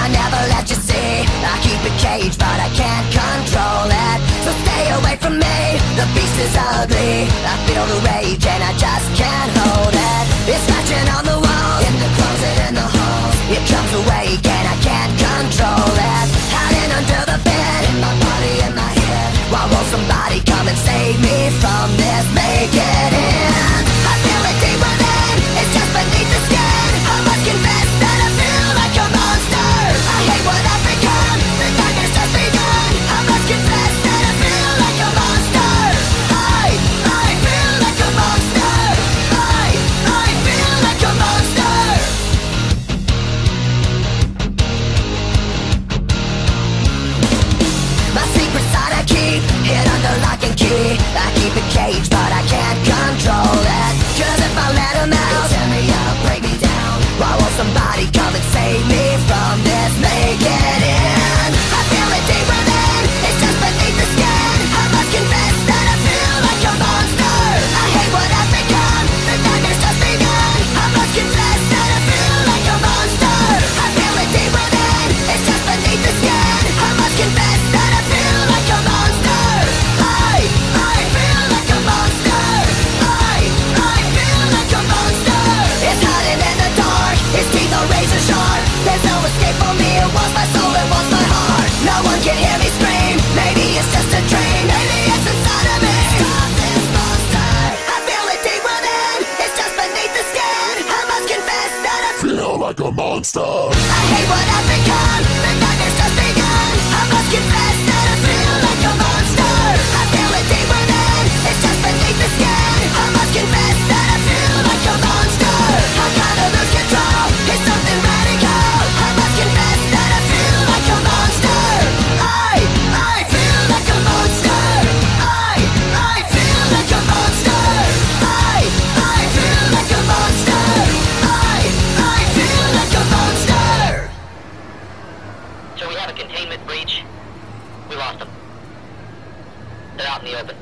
I never let you see. I keep it caged, but I can't control it. So stay away from me, the beast is ugly. I feel the rage and I just can't hold it. It's scratching on the walls, in the closet, in the halls. It comes awake and I can't control it. Hiding under the bed, in my body, in my head. Why won't somebody come and save me from this? Make it in. I feel it deep within, it's just beneath the skin. I must confess that I feel like a monster. I hate what I've become, the nightmare's just begun. I must confess that I feel like a monster. I feel like a monster. I feel like a monster. My secret side I keep hid under lock and key. I keep it caged, but I can't control it. 'Cause if I let him out, he'll tear me up, break me down. Why won't somebody come and save me from this? Make it in. I feel it deep within, it's just beneath the skin. I must confess that I feel like a monster. I hate what I've become, the nightmare's just begun. I must confess that I feel like a monster. I feel it deep within, it's just beneath the skin. I must confess that I feel like a monster. I feel like a monster. I feel like a monster. It's hiding in the dark, its teeth are razor sharp. There's no escape for me, it wants my soul, it wants my heart. No one can hear me scream, maybe it's just a dream. Maybe it's inside of me. Stop this monster. I feel it deep within, it's just beneath the skin. I must confess that I feel like a monster. I hate what I've become, the nightmare's just begun. I must confess that I feel like a monster. I feel it deep within, it's just beneath the skin. I must confess that I feel like a monster. I gotta lose control, it's something radical. I must confess that I feel like a monster. I feel like a monster. I feel like a monster. I feel like a monster. I feel like a monster. So we have a containment breach. We lost them. They're out in the open.